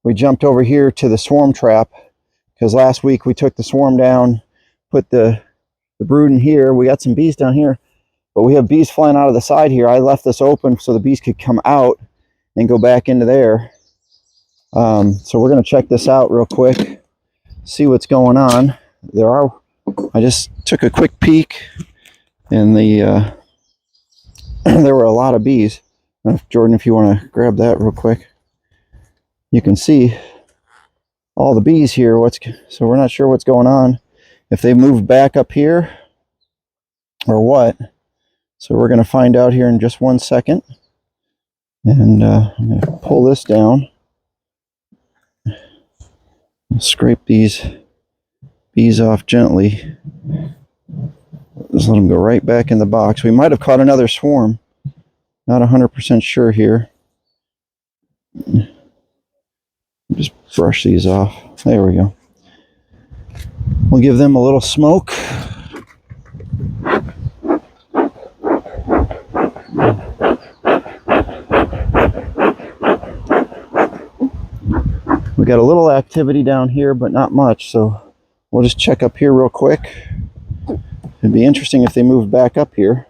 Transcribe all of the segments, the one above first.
we jumped over here to the swarm trap because last week we took the swarm down, put the brood in here. We got some bees down here, but we have bees flying out of the side here. I left this open so the bees could come out and go back into there. So we're going to check this out real quick, see what's going on. I just took a quick peek, and there were a lot of bees. Jordan, if you want to grab that real quick, you can see all the bees here. So we're not sure what's going on, if they moved back up here or what. So we're going to find out here in just 1 second. And I'm going to pull this down. Scrape these bees off gently. Just let them go right back in the box. We might have caught another swarm. Not 100% sure here. Just brush these off. There we go. We'll give them a little smoke. We got a little activity down here, but not much, so we'll just check up here real quick. It'd be interesting if they moved back up here.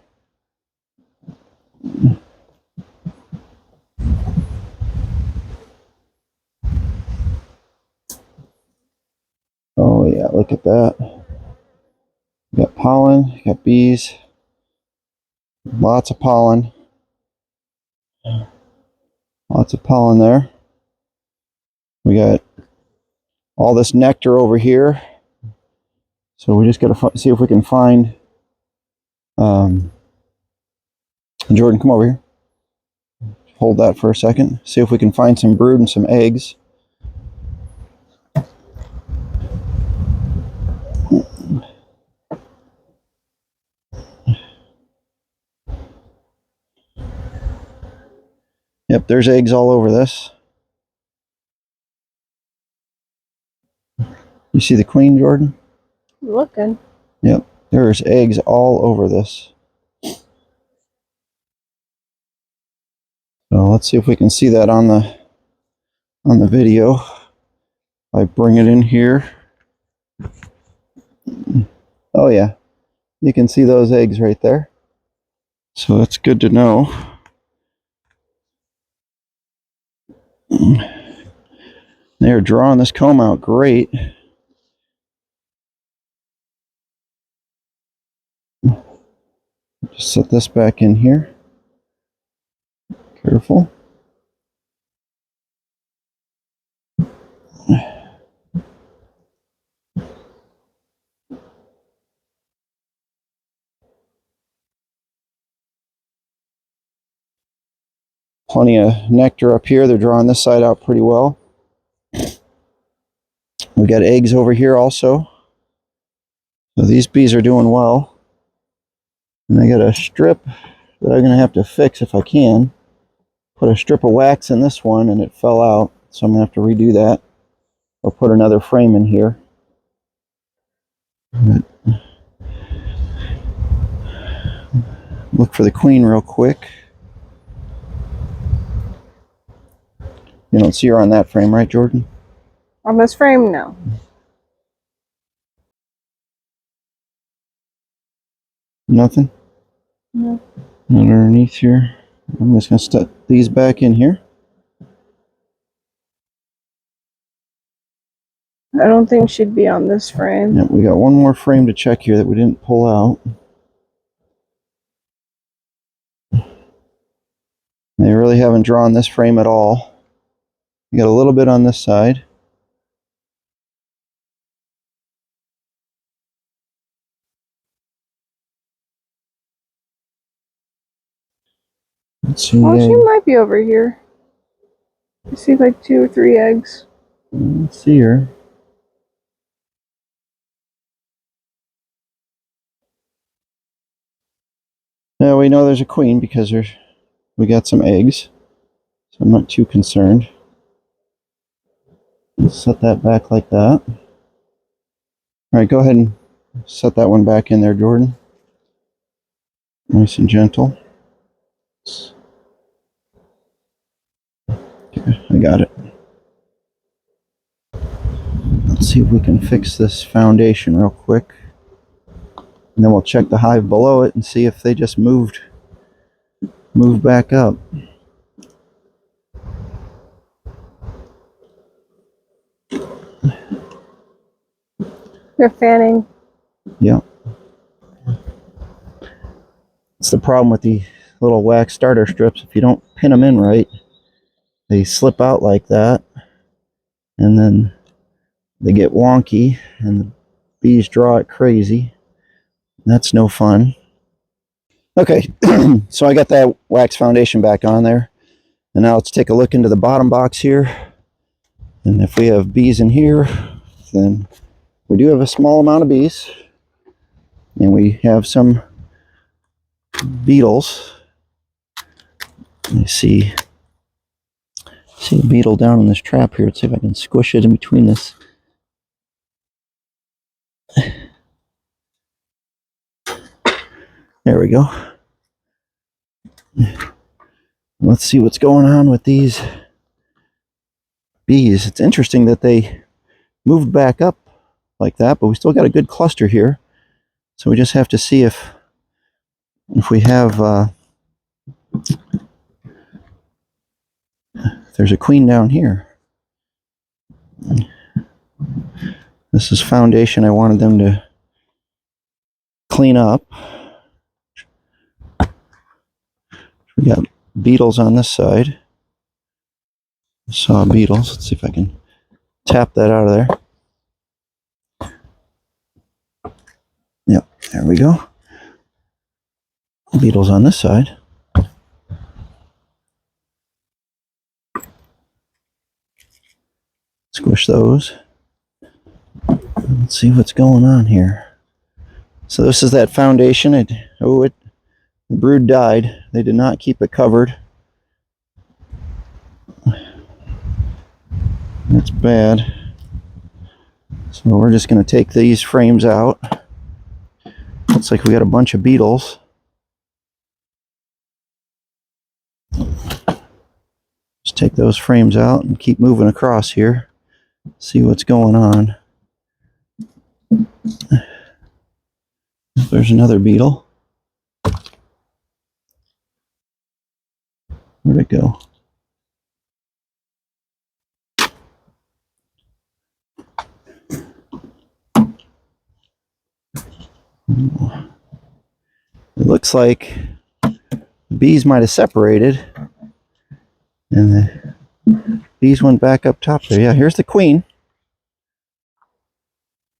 Oh yeah, look at that. We got pollen, got bees, lots of pollen. Lots of pollen there. We got all this nectar over here. So we just got to see if we can find... Jordan, come over here. Hold that for a second. See if we can find some brood and some eggs. Yep, there's eggs all over this. You see the queen, Jordan? Looking. Yep, there's eggs all over this. So let's see if we can see that on the video. I bring it in here. Oh yeah, you can see those eggs right there. So that's good to know. They're drawing this comb out great. Just set this back in here. Careful. Plenty of nectar up here. They're drawing this side out pretty well. We got eggs over here also. So these bees are doing well. And I got a strip that I'm going to have to fix if I can. Put a strip of wax in this one and it fell out. So I'm going to have to redo that. Or put another frame in here. But look for the queen real quick. You don't see her on that frame, right, Jordan? On this frame, no. Nothing? No. Not underneath here. I'm just going to set these back in here. I don't think she'd be on this frame. Yeah, we got one more frame to check here that we didn't pull out. They really haven't drawn this frame at all. We got a little bit on this side. Let's see. Oh, she might be over here. I see like 2 or 3 eggs. Let's see her. Yeah, we know there's a queen because we got some eggs. So I'm not too concerned. Let's set that back like that. Alright, go ahead and set that one back in there, Jordan. Nice and gentle. Okay, I got it. Let's see if we can fix this foundation real quick. And then we'll check the hive below it and see if they just moved back up. They're fanning. Yeah. It's the problem with the little wax starter strips. If you don't pin them in right, they slip out like that. And then they get wonky and the bees draw it crazy. That's no fun. Okay, so I got that wax foundation back on there. And now let's take a look into the bottom box here. And if we have bees in here, then we do have a small amount of bees. And we have some beetles. Let me see a beetle down in this trap here. Let's see if I can squish it in between this. There we go. Let's see what's going on with these bees. It's interesting that they moved back up like that, but we still got a good cluster here. So we just have to see if we have there's a queen down here. This is foundation I wanted them to clean up. We got beetles on this side. Saw beetles. Let's see if I can tap that out of there. Yep, there we go. Beetles on this side. Squish those. Let's see what's going on here. So this is that foundation. The brood died. They did not keep it covered. That's bad. So we're just going to take these frames out. Looks like we got a bunch of beetles. Just take those frames out and keep moving across here. See what's going on. There's another beetle. Where'd it go? It looks like the bees might have separated and the bees went back up top there. Yeah, here's the queen.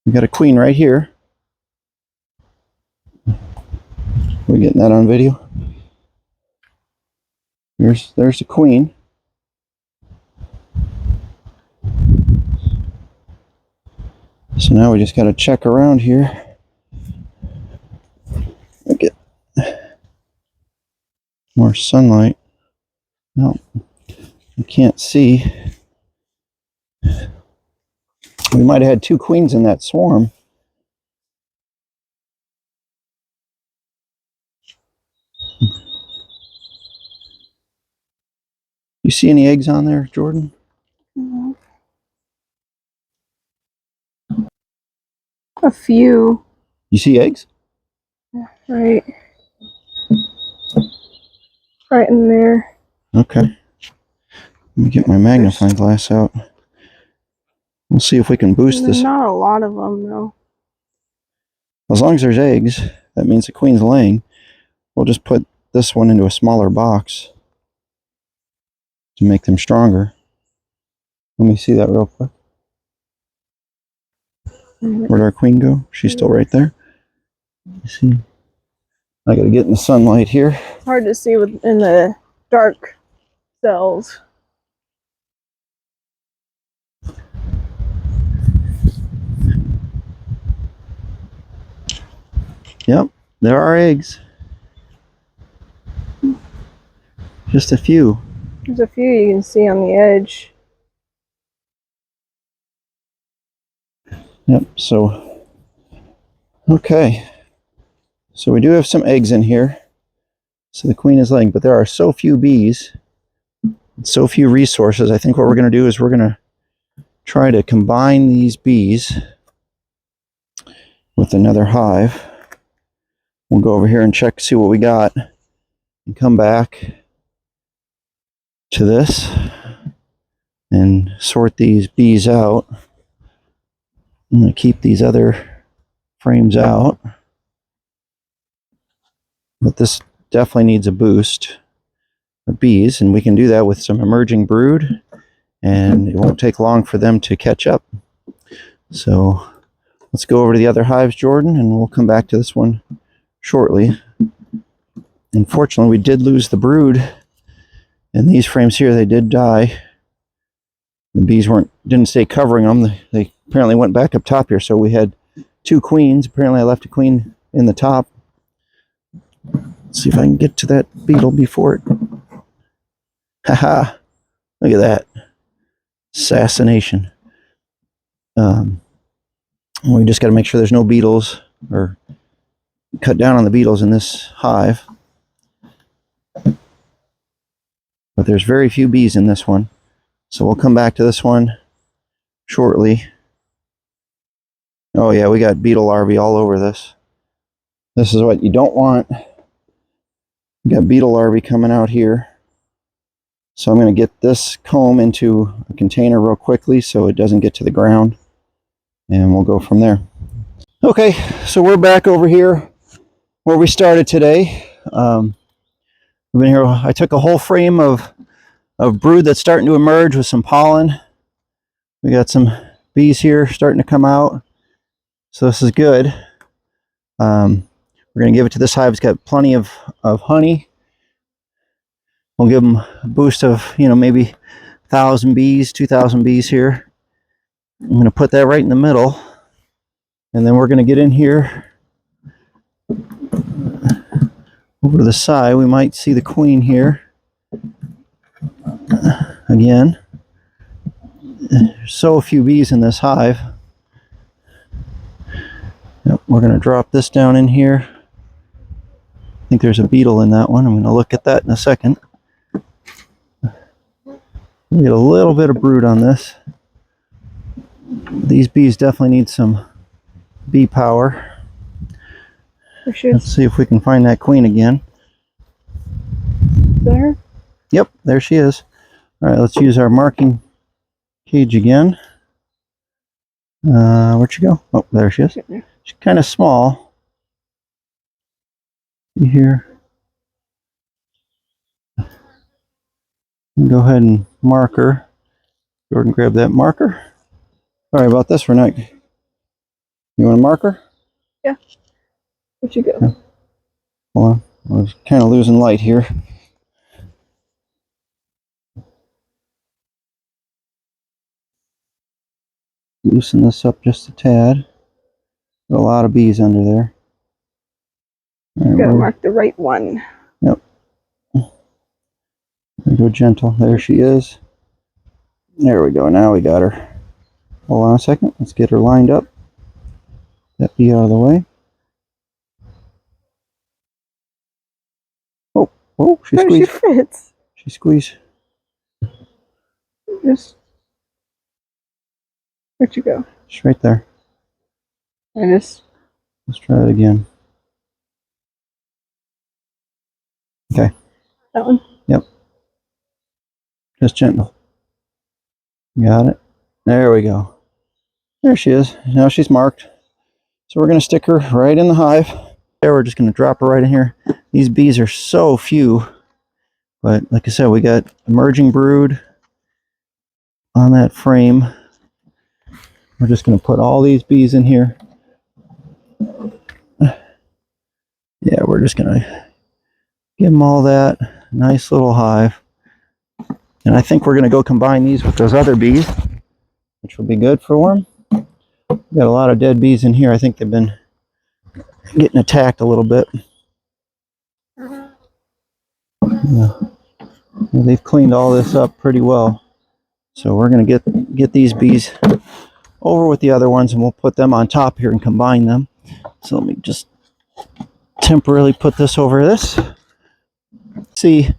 We got a queen right here. We getting that on video? There's the queen. So now we just got to check around here. Get more sunlight. No, you can't see. We might have had two queens in that swarm. You see any eggs on there, Jordan? Mm-hmm. A few. You see eggs? Right. Right in there. Okay. Let me get my magnifying glass out. We'll see if we can boost this. Not a lot of them, though. As long as there's eggs, that means the queen's laying. We'll just put this one into a smaller box to make them stronger. Let me see that real quick. Where'd our queen go? She's still right there. You see? I gotta get in the sunlight here. Hard to see in the dark cells. Yep, there are eggs. Just a few. There's a few you can see on the edge. Yep, so, okay. So we do have some eggs in here. So the queen is laying, but there are so few bees, so few resources. I think what we're going to do is we're going to try to combine these bees with another hive. We'll go over here and check, see what we got, and come back to this and sort these bees out. I'm going to keep these other frames out, but this definitely needs a boost of bees, and we can do that with some emerging brood, and it won't take long for them to catch up. So let's go over to the other hives, Jordan, and we'll come back to this one shortly. Unfortunately, we did lose the brood, and these frames here, they did die. The bees didn't stay covering them. They apparently went back up top here, so we had 2 queens. Apparently I left a queen in the top. Let's see if I can get to that beetle before it. Haha, look at that. Assassination. We just got to make sure there's no beetles, or cut down on the beetles in this hive. But there's very few bees in this one. So we'll come back to this one shortly. Oh yeah, we got beetle larvae all over this. This is what you don't want. We got beetle larvae coming out here. So I'm going to get this comb into a container real quickly so it doesn't get to the ground. And we'll go from there. Okay, so we're back over here where we started today. We've been here. I took a whole frame of brood that's starting to emerge with some pollen. We got some bees here starting to come out. So this is good. We're going to give it to this hive. It's got plenty of honey. We'll give them a boost of, maybe 1,000 bees, 2,000 bees here. I'm going to put that right in the middle. And then we're going to get in here over to the side. We might see the queen here. Again. There's so few bees in this hive. Yep, we're going to drop this down in here. I think there's a beetle in that one. I'm going to look at that in a second. We get a little bit of brood on this. These bees definitely need some bee power. Let's see if we can find that queen again. There? Yep, there she is. All right, let's use our marking cage again. Where'd she go? Oh, there she is. She's kind of small. See here. Go ahead and mark her. Jordan, grab that marker. Sorry about this. We're not. You want a marker? Yeah. Where'd you go? Yeah. Hold on. I was kind of losing light here. Loosen this up just a tad. Got a lot of bees under there. All right, gotta mark the right one. Yep. Go gentle. There she is. There we go. Now we got her. Hold on a second. Let's get her lined up. That bee out of the way. Oh, she squeezed. She fits. She squeezed. Just. Where'd you go? She's right there. Let's try it again. Okay. That one? Yep. Just gentle. Got it. There we go. There she is. Now she's marked. So we're going to stick her right in the hive. There, we're just going to drop her right in here. These bees are so few. But like I said, we got emerging brood on that frame. We're just going to put all these bees in here. Yeah, we're just going to give them all that. Nice little hive. And I think we're going to go combine these with those other bees, which will be good for them. We've got a lot of dead bees in here. I think they've been getting attacked a little bit. Yeah. They've cleaned all this up pretty well. So we're going to get these bees over with the other ones, and we'll put them on top here and combine them. So let me just temporarily put this over this. See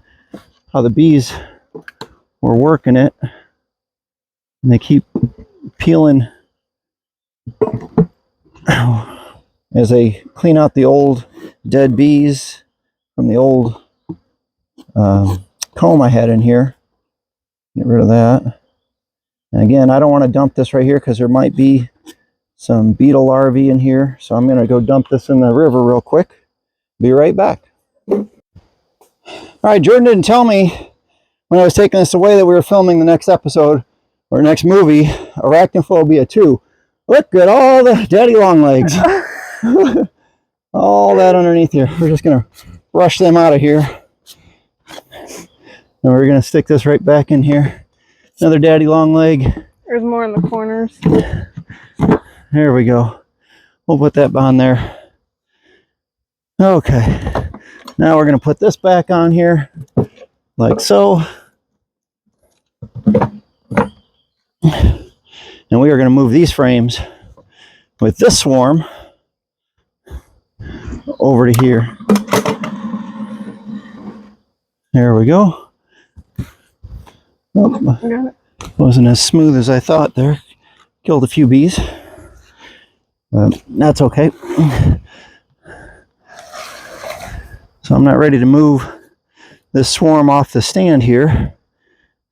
how the bees were working it. And they keep peeling as I clean out the old dead bees from the old comb I had in here. Get rid of that. And again, I don't want to dump this right here because there might be some beetle larvae in here. So I'm going to go dump this in the river real quick. Be right back. All right, Jordan didn't tell me when I was taking this away that we were filming the next episode or next movie, Arachnophobia 2. Look at all the daddy long legs. All that underneath here. We're just going to brush them out of here. And we're going to stick this right back in here. Another daddy long leg. There's more in the corners. There we go. We'll put that on there. Okay. Now we're going to put this back on here. Like so. And we are going to move these frames with this swarm over to here. There we go. Oh, wasn't as smooth as I thought there. Killed a few bees. That's okay. So I'm not ready to move this swarm off the stand here.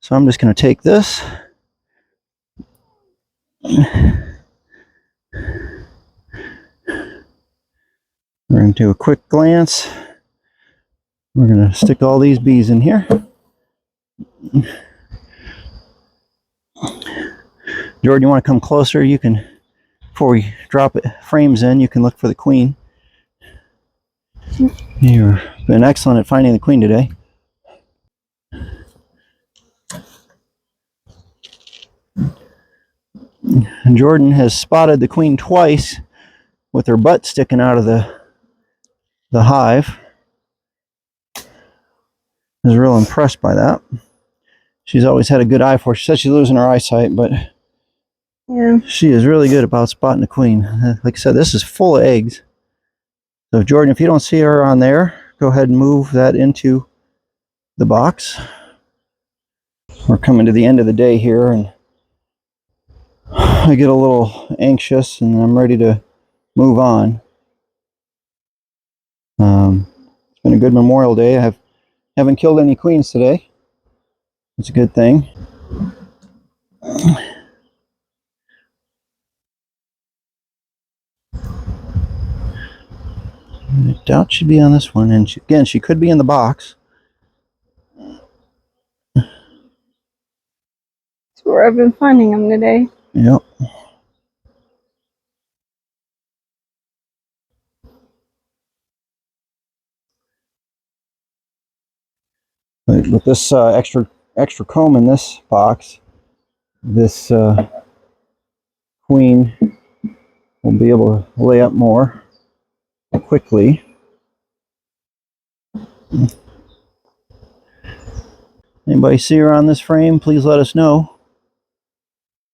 So I'm just going to take this. We're going to do a quick glance. We're going to stick all these bees in here. Jordan, you want to come closer? You can, before we drop it, frames in, you can look for the queen. You've been excellent at finding the queen today. And Jordan has spotted the queen twice with her butt sticking out of the hive. I was real impressed by that. She's always had a good eye for it. She said she's losing her eyesight, but yeah, she is really good about spotting the queen. Like I said, this is full of eggs. So Jordan, if you don't see her on there, go ahead and move that into the box. We're coming to the end of the day here, and I get a little anxious, and I'm ready to move on. It's been a good Memorial Day. I haven't killed any queens today. It's a good thing. I doubt she'd be on this one, and again, she could be in the box. That's where I've been finding them today. Yep. With this extra comb in this box, this queen will be able to lay up more quickly. Anybody see her on this frame? Please let us know.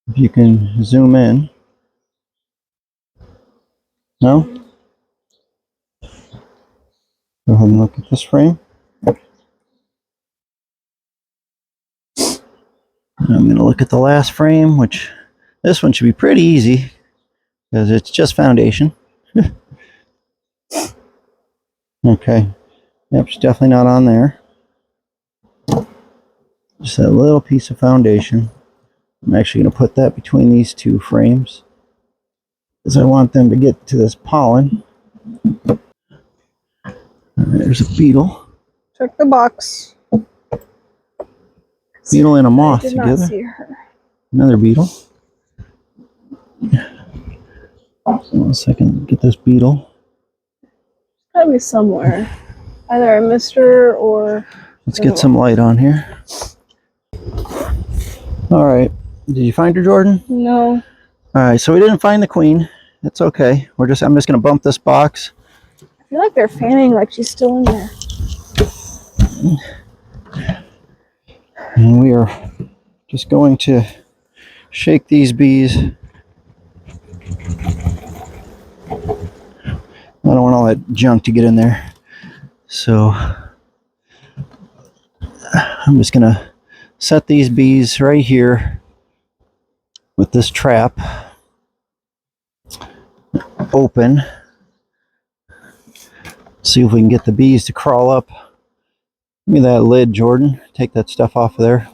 If you can zoom in. No? Go ahead and look at this frame. I'm going to look at the last frame, which this one should be pretty easy because it's just foundation. Okay. Yep, she's definitely not on there. Just that little piece of foundation. I'm actually going to put that between these two frames because I want them to get to this pollen. There's a beetle. Check the box. Beetle and a moth I did together. not see her. Another beetle. So 1 second, get this beetle. Gotta be somewhere. Either I missed her or. Let's get some light on here. All right. Did you find her, Jordan? No. All right. So we didn't find the queen. It's okay. I'm just going to bump this box. I feel like they're fanning like she's still in there. And we are just going to shake these bees. I don't want all that junk to get in there. So I'm just going to set these bees right here with this trap open. See if we can get the bees to crawl up. Give me that lid, Jordan. Take that stuff off of there.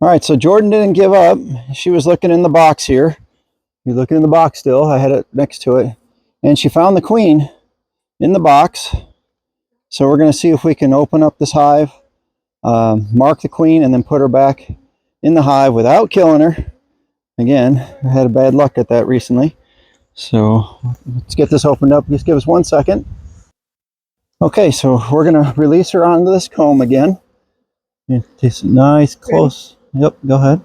All right, so Jordan didn't give up. She was looking in the box here. You're looking in the box still. I had it next to it. And she found the queen in the box. So we're going to see if we can open up this hive, mark the queen, and then put her back in the hive without killing her. Again, I had a bad luck at that recently. So let's get this opened up. Just give us 1 second. Okay, so we're going to release her onto this comb again. It's nice, close. Yep, go ahead.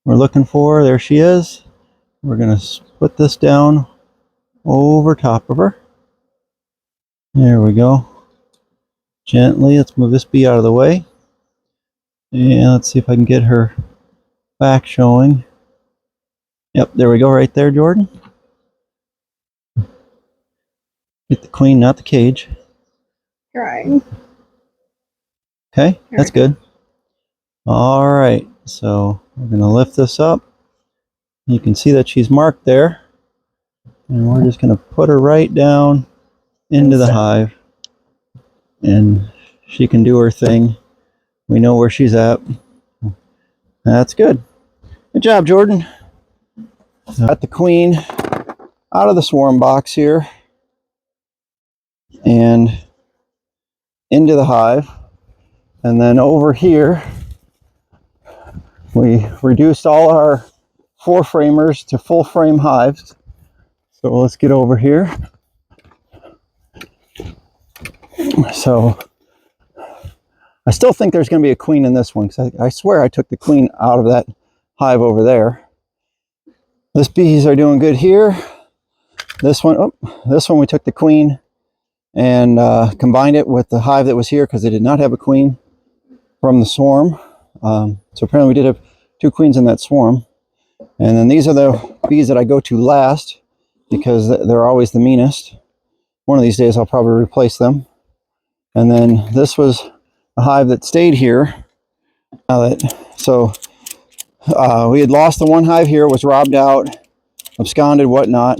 We're looking for her. There she is. We're going to put this down over top of her. There we go. Gently, let's move this bee out of the way. And let's see if I can get her back showing. Yep, there we go, right there, Jordan. Get the queen, not the cage. Trying. Okay, that's good. All right, so we're going to lift this up. You can see that she's marked there. And we're just going to put her right down into the hive. And she can do her thing. We know where she's at. That's good. Good job, Jordan. Got the queen out of the swarm box here and into the hive. And then over here, we reduced all our 4-framers to full frame hives. So let's get over here. So I still think there's going to be a queen in this one, because I swear I took the queen out of that hive over there. This bees are doing good here. This one we took the queen and combined it with the hive that was here, because they did not have a queen from the swarm. So apparently we did have 2 queens in that swarm. And then these are the bees that I go to last, because they're always the meanest. One of these days I'll probably replace them. And then this was a hive that stayed here. So we had lost the one hive here, was robbed out, absconded, whatnot.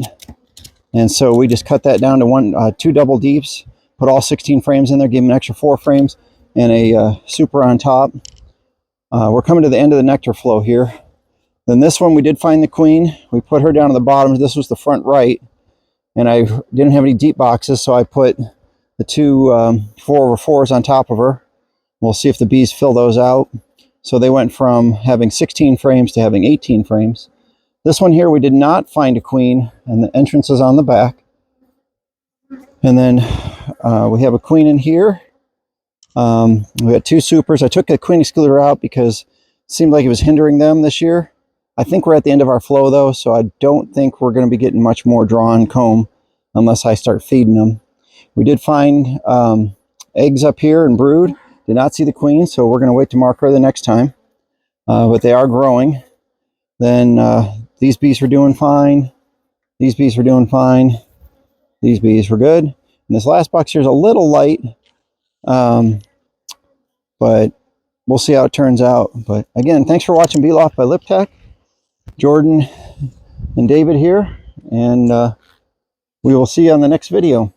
And so we just cut that down to 2 double deeps, put all 16 frames in there, gave them an extra 4 frames and a super on top. We're coming to the end of the nectar flow here. Then this one, we did find the queen. We put her down to the bottom. This was the front right. And I didn't have any deep boxes, so I put the 2 4x4s on top of her. We'll see if the bees fill those out. So they went from having 16 frames to having 18 frames. This one here, we did not find a queen, and the entrance is on the back. And then we have a queen in here. We had 2 supers. I took the queen excluder out because it seemed like it was hindering them this year. I think we're at the end of our flow though, so I don't think we're going to be getting much more drawn comb unless I start feeding them. We did find eggs up here and brood. Did not see the queen, so we're going to wait to mark her the next time. But they are growing. Then these bees were doing fine. These bees were doing fine. These bees were good. And this last box here is a little light, but we'll see how it turns out. But again, thanks for watching Bee Loft by Lip Tech. Jordan and David here, and we will see you on the next video.